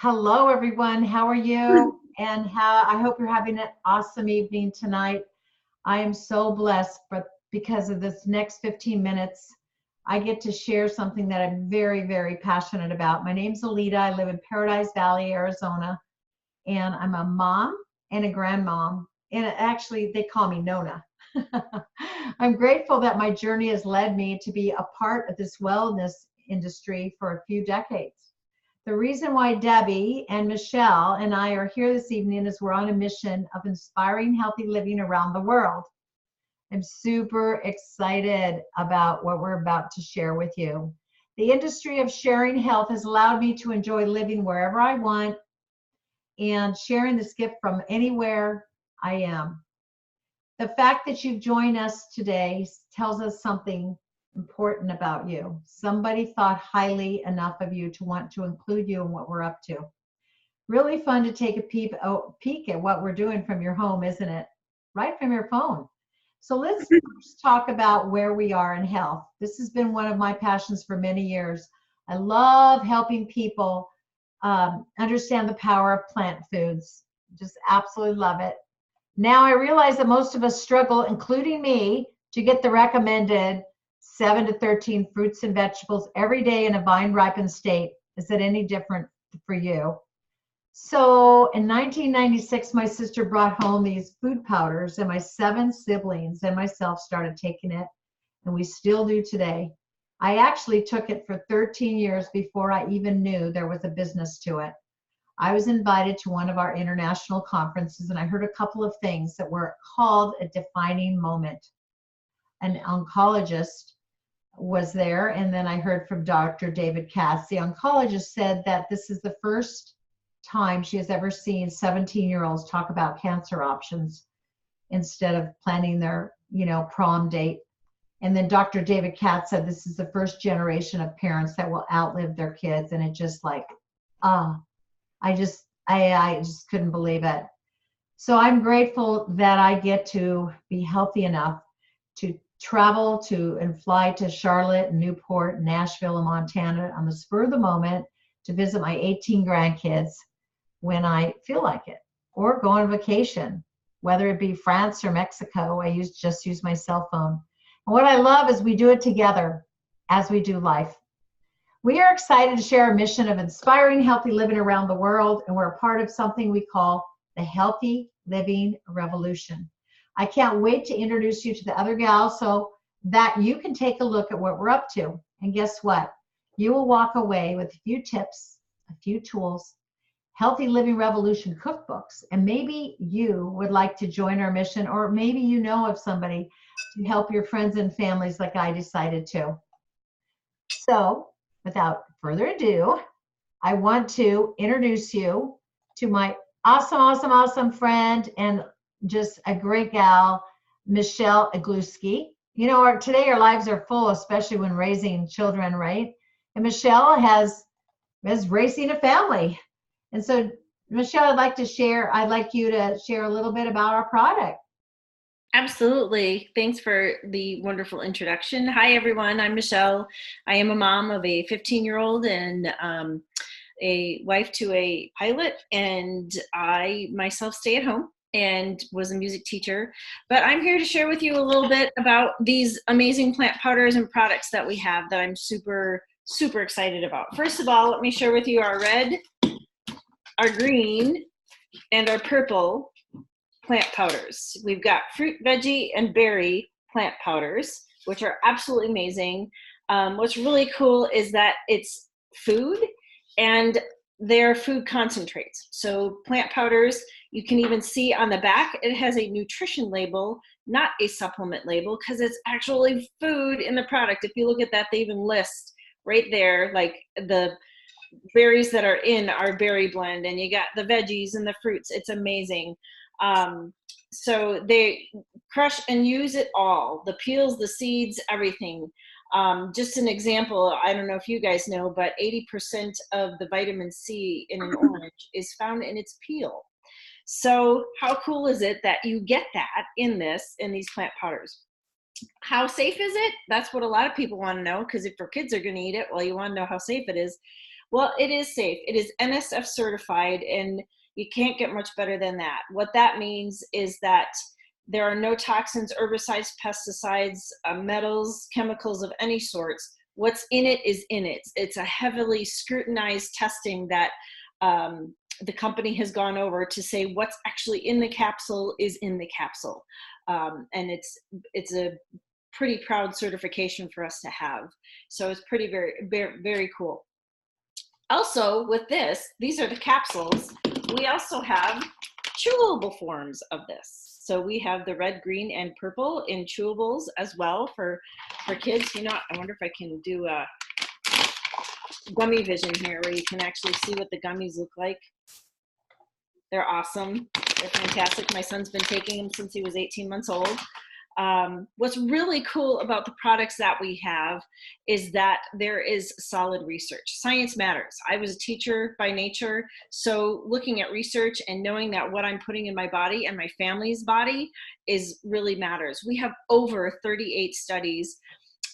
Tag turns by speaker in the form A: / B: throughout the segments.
A: Hello, everyone. How are you? And how I hope you're having an awesome evening tonight. I am so blessed, but because of this next 15 minutes, I get to share something that I'm very, very passionate about. My name's Alita. I live in Paradise Valley, Arizona, and I'm a mom and a grandmom. And actually, they call me Nona. I'm grateful that my journey has led me to be a part of this wellness industry for a few decades. The reason why Debbie and Michelle and I are here this evening is we're on a mission of inspiring healthy living around the world. I'm super excited about what we're about to share with you. The industry of sharing health has allowed me to enjoy living wherever I want and sharing this gift from anywhere I am. The fact that you've joined us today tells us something important about you. Somebody thought highly enough of you to want to include you in what we're up to. Really fun to take a peek at what we're doing from your home, isn't it? Right from your phone. So let's first talk about where we are in health. This has been one of my passions for many years. I love helping people understand the power of plant foods. Just absolutely love it. Now I realize that most of us struggle, including me, to get the recommended 7 to 13 fruits and vegetables every day in a vine ripened state. Is it any different for you? So in 1996, my sister brought home these food powders, and my 7 siblings and myself started taking it, and we still do today. I actually took it for 13 years before I even knew there was a business to it. I was invited to one of our international conferences, and I heard a couple of things that were called a defining moment. An oncologist was there, and then I heard from Dr. David Katz. The oncologist said that this is the first time she has ever seen 17-year-olds talk about cancer options instead of planning their, prom date. And then Dr. David Katz said this is the first generation of parents that will outlive their kids, and it just like, I just couldn't believe it. So I'm grateful that I get to be healthy enough to travel to and fly to Charlotte, Newport, Nashville, and Montana on the spur of the moment to visit my 18 grandkids when I feel like it, or go on vacation, whether it be France or Mexico. I just use my cell phone. And what I love is we do it together as we do life. We are excited to share our mission of inspiring healthy living around the world, and we're a part of something we call the Healthy Living Revolution. I can't wait to introduce you to the other gals so that you can take a look at what we're up to. And guess what? You will walk away with a few tips, a few tools, Healthy Living Revolution cookbooks, and maybe you would like to join our mission, or maybe you know of somebody to help your friends and families like I decided to. So, without further ado, I want to introduce you to my awesome friend and just a great gal, Michelle Igluski. Today our lives are full, especially when raising children, right? And Michelle is raising a family. And so, Michelle, I'd like you to share a little bit about our product.
B: Absolutely. Thanks for the wonderful introduction. Hi, everyone. I'm Michelle. I am a mom of a 15-year-old and a wife to a pilot, and I myself stay at home and was a music teacher. But I'm here to share with you a little bit about these amazing plant powders and products that we have that I'm super excited about. First of all, let me share with you our red, our green, and our purple plant powders. We've got fruit, veggie, and berry plant powders, which are absolutely amazing. What's really cool is that it's food and they're food concentrates. So plant powders, you can even see on the back, it has a nutrition label, not a supplement label, because it's actually food in the product. If you look at that, they even list right there, like the berries that are in our berry blend, and you got the veggies and the fruits. It's amazing. So they crush and use it all, the peels, the seeds, everything. Just an example, I don't know if you guys know, but 80% of the vitamin C in an orange is found in its peel. So how cool is it that you get that in these plant powders? How safe is it? That's what a lot of people want to know, because if your kids are going to eat it, well, you want to know how safe it is. Well, it is safe. It is NSF certified, and you can't get much better than that. What that means is that there are no toxins, herbicides, pesticides, metals, chemicals of any sorts. What's in it is in it. It's a heavily scrutinized testing that the company has gone over to say what's actually in the capsule is in the capsule. And it's a pretty proud certification for us to have. So it's pretty, very, very, very cool. Also, with this, these are the capsules. We also have chewable forms of this. So we have the red, green, and purple in chewables as well for kids. You know, I wonder if I can do a gummy vision here where you can actually see what the gummies look like. They're awesome. They're fantastic. My son's been taking them since he was 18 months old. What's really cool about the products that we have is that there is solid research. Science matters. I was a teacher by nature, so looking at research and knowing that what I'm putting in my body and my family's body is really matters. We have over 38 studies,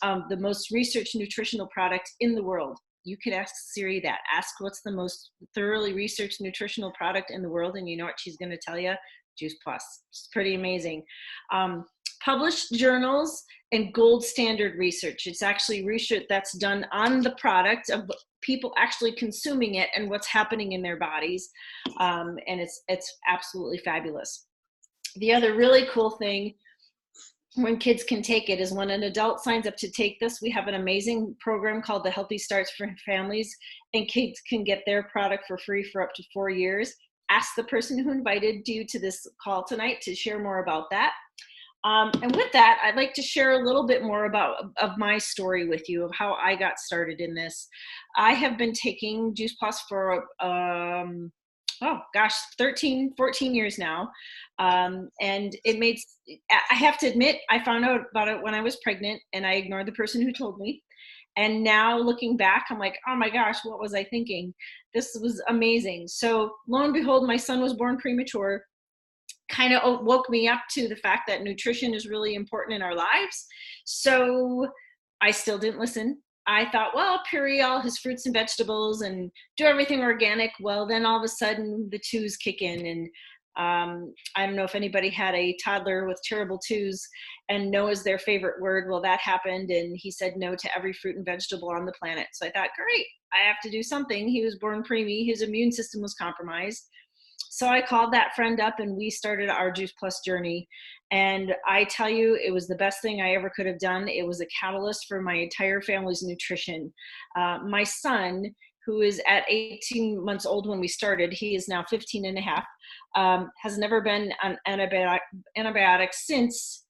B: the most researched nutritional product in the world. You could ask Siri that. Ask what's the most thoroughly researched nutritional product in the world, and you know what she's going to tell you? Juice Plus. It's pretty amazing. Published journals and gold standard research. It's actually research that's done on the product of people actually consuming it and what's happening in their bodies. And it's absolutely fabulous. The other really cool thing when kids can take it is when an adult signs up to take this, we have an amazing program called the Healthy Starts for Families, and kids can get their product for free for up to 4 years. Ask the person who invited you to this call tonight to share more about that. And with that, I'd like to share a little bit more of my story with you of how I got started in this. I have been taking Juice Plus for, 13, 14 years now. And I have to admit, I found out about it when I was pregnant and I ignored the person who told me. And now looking back, I'm like, oh my gosh, what was I thinking? This was amazing. So lo and behold, my son was born premature. Kind of woke me up to the fact that nutrition is really important in our lives. So I still didn't listen. I thought, well, puree all his fruits and vegetables and do everything organic. Well, then all of a sudden the twos kick in. And I don't know if anybody had a toddler with terrible twos and no is their favorite word. Well, that happened. And he said no to every fruit and vegetable on the planet. So I thought, great, I have to do something. He was born preemie. His immune system was compromised. So I called that friend up and we started our Juice Plus journey. And I tell you, it was the best thing I ever could have done. It was a catalyst for my entire family's nutrition. My son, who is at 18 months old when we started, he is now 15 and a half, has never been on antibiotics since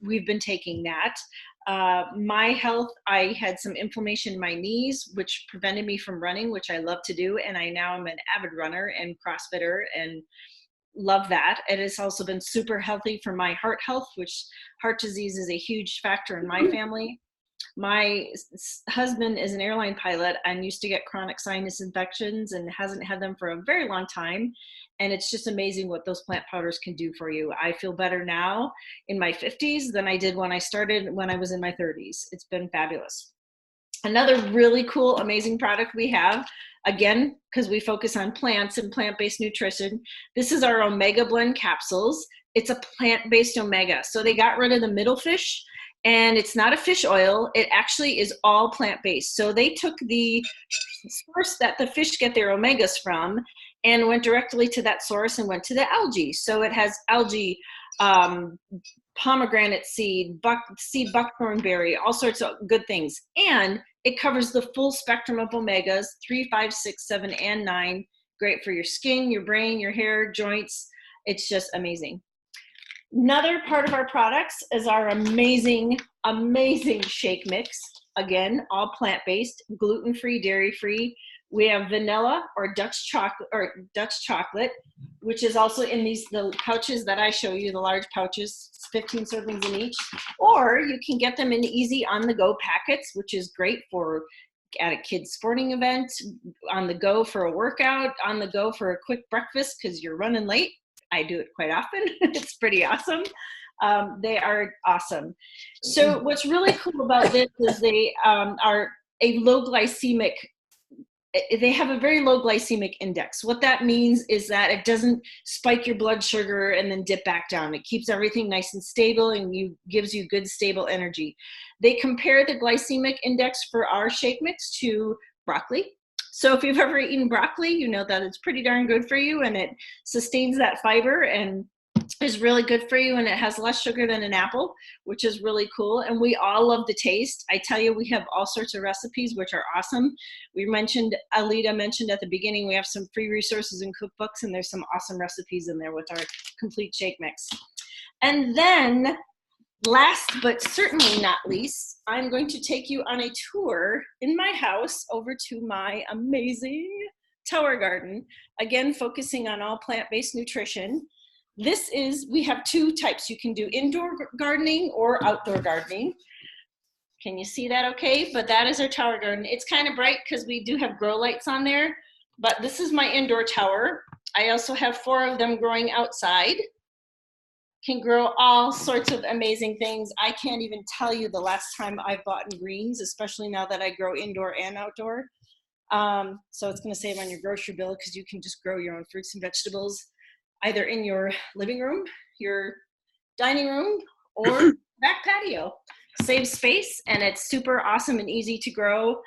B: we've been taking that. My health, I had some inflammation in my knees, which prevented me from running, which I love to do. And I now am an avid runner and CrossFitter and love that. It has also been super healthy for my heart health, which heart disease is a huge factor in my family. My husband is an airline pilot and used to get chronic sinus infections and hasn't had them for a very long time. And it's just amazing what those plant powders can do for you. I feel better now in my 50s than I did when I started when I was in my 30s. It's been fabulous. Another really cool, amazing product we have, again, because we focus on plants and plant-based nutrition, this is our Omega Blend capsules. It's a plant-based omega. So they got rid of the middle fish, and it's not a fish oil. It actually is all plant-based. So they took the source that the fish get their omegas from and went directly to that source and went to the algae. So it has algae, pomegranate seed, buckthorn berry, all sorts of good things. And it covers the full spectrum of omegas, 3, 5, 6, 7, and 9. Great for your skin, your brain, your hair, joints. It's just amazing. Another part of our products is our amazing, amazing shake mix. Again, all plant-based, gluten-free, dairy-free. We have vanilla or Dutch chocolate, which is also in the pouches that I show you, the large pouches, 15 servings in each. Or you can get them in easy on-the-go packets, which is great for at a kid's sporting event, on the go for a workout, on the go for a quick breakfast because you're running late. I do it quite often. It's pretty awesome. They are awesome. So what's really cool about this is they are a low glycemic they have a very low glycemic index. What that means is that it doesn't spike your blood sugar and then dip back down. It keeps everything nice and stable and gives you good, stable energy. They compare the glycemic index for our shake mix to broccoli. So if you've ever eaten broccoli, you know that it's pretty darn good for you, and it sustains that fiber and is really good for you, and it has less sugar than an apple, which is really cool. And we all love the taste. I tell you, we have all sorts of recipes, which are awesome. Alita mentioned at the beginning, we have some free resources and cookbooks, and there's some awesome recipes in there with our complete shake mix. And then last but certainly not least, I'm going to take you on a tour in my house over to my amazing tower garden, again, focusing on all plant-based nutrition. We have two types. You can do indoor gardening or outdoor gardening. Can you see that okay? But that is our tower garden. It's kind of bright because we do have grow lights on there, but this is my indoor tower. I also have 4 of them growing outside. Can grow all sorts of amazing things. I can't even tell you the last time I've bought in greens, especially now that I grow indoor and outdoor. So it's going to save on your grocery bill because you can just grow your own fruits and vegetables either in your living room, your dining room, or back patio. Saves space, and it's super awesome and easy to grow.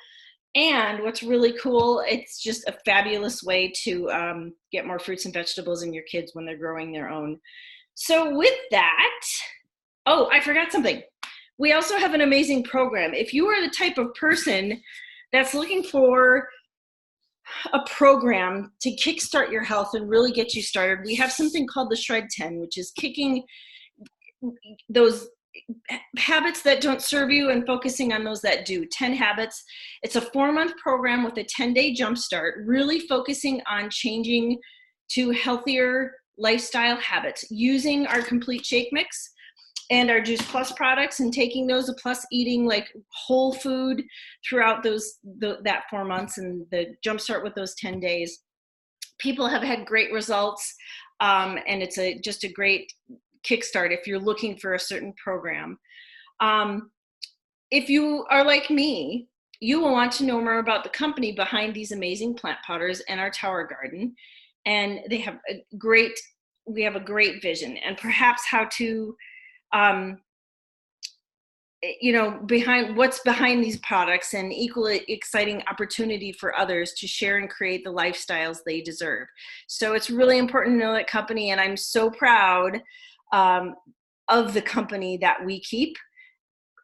B: And what's really cool, it's just a fabulous way to get more fruits and vegetables in your kids when they're growing their own. So with that, oh, I forgot something. We also have an amazing program. If you are the type of person that's looking for a program to kickstart your health and really get you started, we have something called the Shred 10, which is kicking those habits that don't serve you and focusing on those that do. 10 habits. It's a 4-month program with a 10-day jumpstart, really focusing on changing to healthier lifestyle habits using our complete shake mix and our Juice Plus products, and taking those, plus eating like whole food throughout that 4 months, and the jumpstart with those 10 days. People have had great results, and it's just a great kickstart if you're looking for a certain program. If you are like me, you will want to know more about the company behind these amazing plant powders and our tower garden. And we have a great vision, and perhaps how to, behind these products, and equally exciting opportunity for others to share and create the lifestyles they deserve. So it's really important to know that company, and I'm so proud of the company that we keep.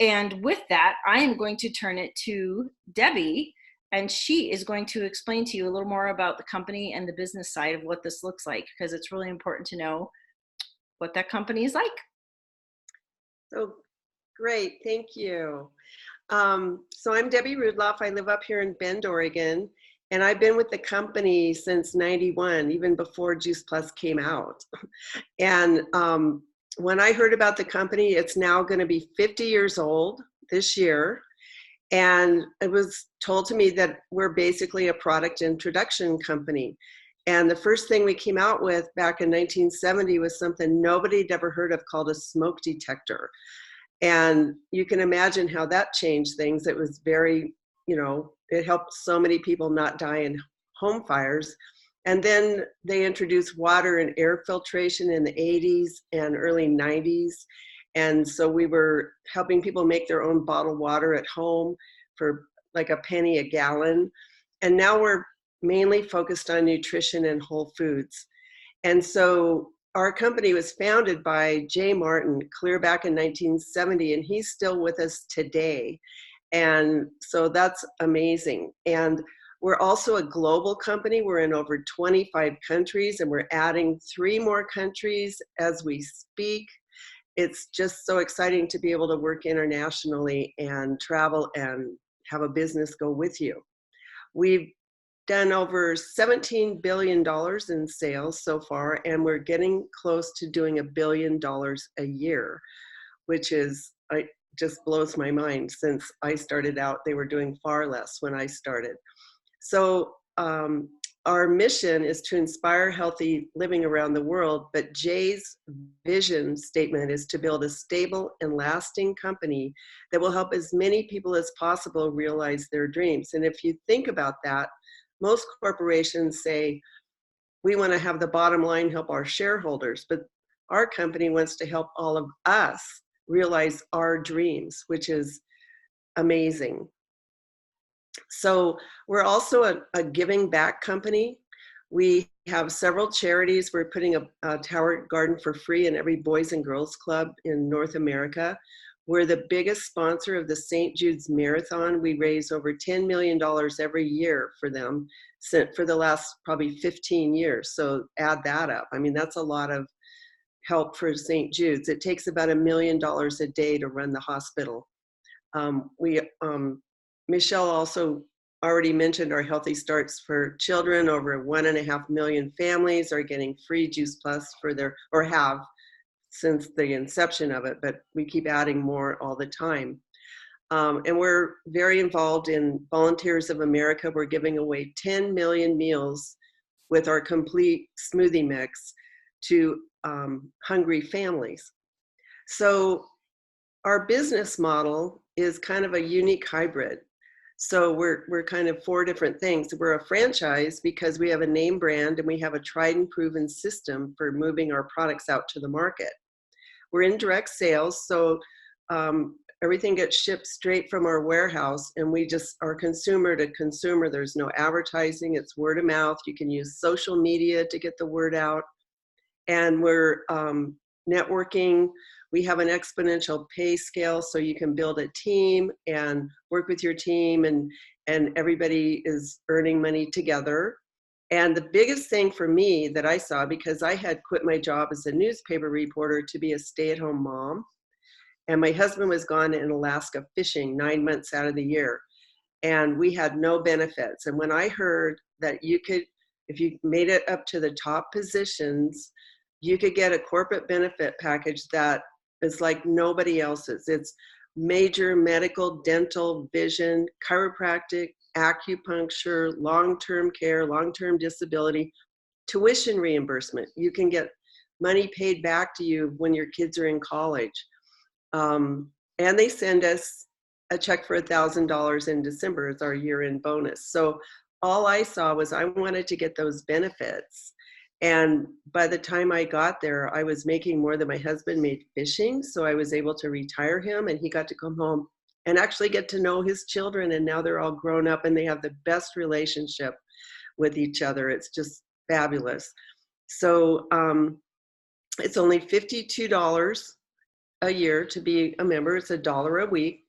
B: And with that, I am going to turn it to Debbie, and she is going to explain to you a little more about the company and the business side of what this looks like, because it's really important to know what that company is like.
C: So great, thank you. So I'm Debbie Rudloff. I live up here in Bend, Oregon, and I've been with the company since '91, even before Juice Plus came out. And when I heard about the company, it's now going to be 50 years old this year. And it was told to me that we're basically a product introduction company. And the first thing we came out with back in 1970 was something nobody had ever heard of, called a smoke detector. And you can imagine how that changed things. It was very, it helped so many people not die in home fires. And then they introduced water and air filtration in the 80s and early 90s. And so we were helping people make their own bottled water at home for like a penny a gallon. And now we're mainly focused on nutrition and whole foods. And so our company was founded by Jay Martin clear back in 1970, and he's still with us today. And so that's amazing. And we're also a global company. We're in over 25 countries, and we're adding 3 more countries as we speak. It's just so exciting to be able to work internationally and travel and have a business go with you. We've done over $17 billion in sales so far, and we're getting close to doing $1 billion a year, which just blows my mind. Since I started out, they were doing far less when I started. So our mission is to inspire healthy living around the world, but Jay's vision statement is to build a stable and lasting company that will help as many people as possible realize their dreams. And if you think about that, most corporations say, we want to have the bottom line help our shareholders, but our company wants to help all of us realize our dreams, which is amazing. So we're also a giving back company. We have several charities. We're putting a tower garden for free in every Boys and Girls Club in North America. We're the biggest sponsor of the St. Jude's Marathon. We raise over $10 million every year for them for the last probably 15 years. So add that up. I mean, that's a lot of help for St. Jude's. It takes about $1 million a day to run the hospital. Michelle also already mentioned our Healthy Starts for Children. Over 1.5 million families are getting free Juice Plus or have since the inception of it, but we keep adding more all the time. And we're very involved in Volunteers of America. We're giving away 10 million meals with our complete smoothie mix to hungry families. So our business model is kind of a unique hybrid. So we're kind of 4 different things. We're a franchise because we have a name brand and we have a tried and proven system for moving our products out to the market. We're in direct sales, so everything gets shipped straight from our warehouse, and we just are consumer to consumer. There's no advertising, it's word of mouth. You can use social media to get the word out. And we're networking. We have an exponential pay scale, so you can build a team and work with your team, and everybody is earning money together. And the biggest thing for me that I saw, because I had quit my job as a newspaper reporter to be a stay-at-home mom, and my husband was gone in Alaska fishing 9 months out of the year, and we had no benefits. And when I heard that you could, if you made it up to the top positions, you could get a corporate benefit package that is like nobody else's. It's major medical, dental, vision, chiropractic, acupuncture, long-term care, long-term disability, tuition reimbursement. You can get money paid back to you when your kids are in college. And they send us a check for $1,000 in December as our year-end bonus. So all I saw was I wanted to get those benefits. And by the time I got there, I was making more than my husband made fishing. So I was able to retire him, and he got to come home and actually get to know his children. And now they're all grown up and they have the best relationship with each other. It's just fabulous. So it's only $52 a year to be a member. It's $1 a week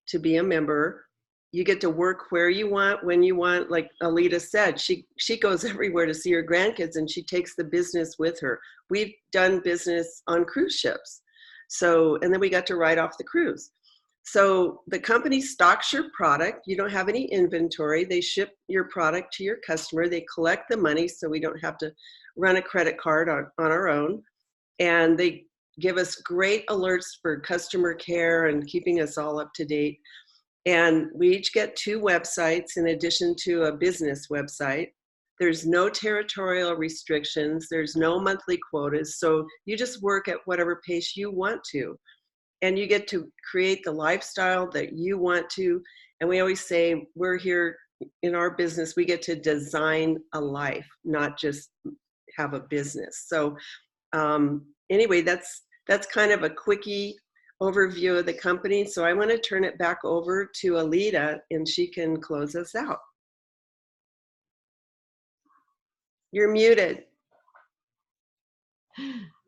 C: to be a member. You get to work where you want, when you want. Like Alita said, she goes everywhere to see her grandkids, and she takes the business with her. We've done business on cruise ships. So, and then we got to ride off the cruise. So the company stocks your product. You don't have any inventory. They ship your product to your customer. They collect the money, so we don't have to run a credit card on our own. And they give us great alerts for customer care and keeping us all up to date. And we each get 2 websites in addition to a business website. There's no territorial restrictions. There's no monthly quotas. So you just work at whatever pace you want to. And you get to create the lifestyle that you want to. And we always say, we're here in our business, we get to design a life, not just have a business. So anyway, that's kind of a quickie overview of the company. So I want to turn it back over to Alita, and she can close us out. You're muted.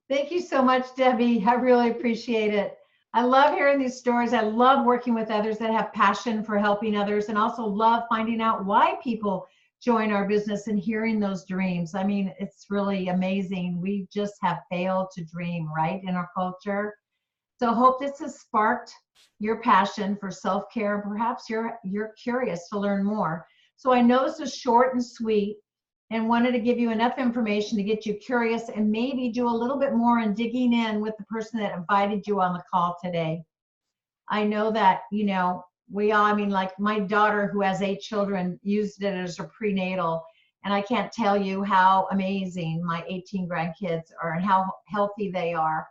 A: Thank you so much, Debbie. I really appreciate it. I love hearing these stories. I love working with others that have passion for helping others, and also love finding out why people join our business and hearing those dreams. I mean, it's really amazing. We just have failed to dream, right, in our culture. So I hope this has sparked your passion for self-care, and perhaps you're curious to learn more. So I know this is short and sweet, and wanted to give you enough information to get you curious and maybe do a little bit more in digging in with the person that invited you on the call today. I know that, you know, we all, I mean, like my daughter who has 8 children used it as a prenatal, and I can't tell you how amazing my 18 grandkids are and how healthy they are.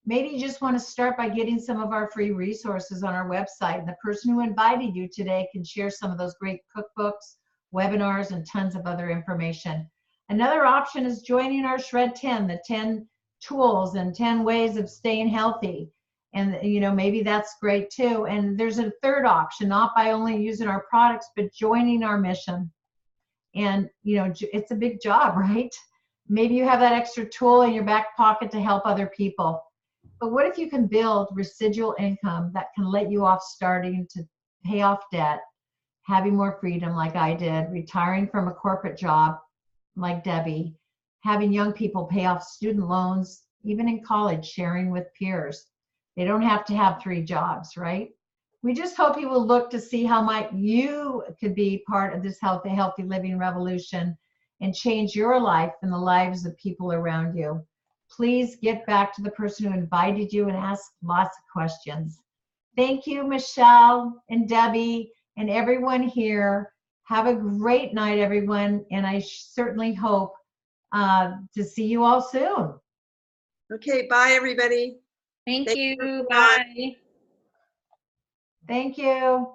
A: Maybe you just want to start by getting some of our free resources on our website, and the person who invited you today can share some of those great cookbooks webinars, and tons of other information. Another option is joining our Shred 10, the 10 tools and 10 ways of staying healthy. And, you know, maybe that's great too. And there's a third option, not by only using our products, but joining our mission. And, you know, it's a big job, right? Maybe you have that extra tool in your back pocket to help other people. But what if you can build residual income that can let you off starting to pay off debt, having more freedom like I did, retiring from a corporate job like Debbie, having young people pay off student loans, even in college, sharing with peers. They don't have to have 3 jobs, right? We just hope you will look to see how might you could be part of this healthy living revolution and change your life and the lives of people around you. Please get back to the person who invited you and ask lots of questions. Thank you, Michelle and Debbie and everyone here. Have a great night, everyone, and I certainly hope to see you all soon.
C: Okay, bye, everybody.
B: Thank
C: Thank
B: you.
C: you.
B: Bye.
A: Thank you.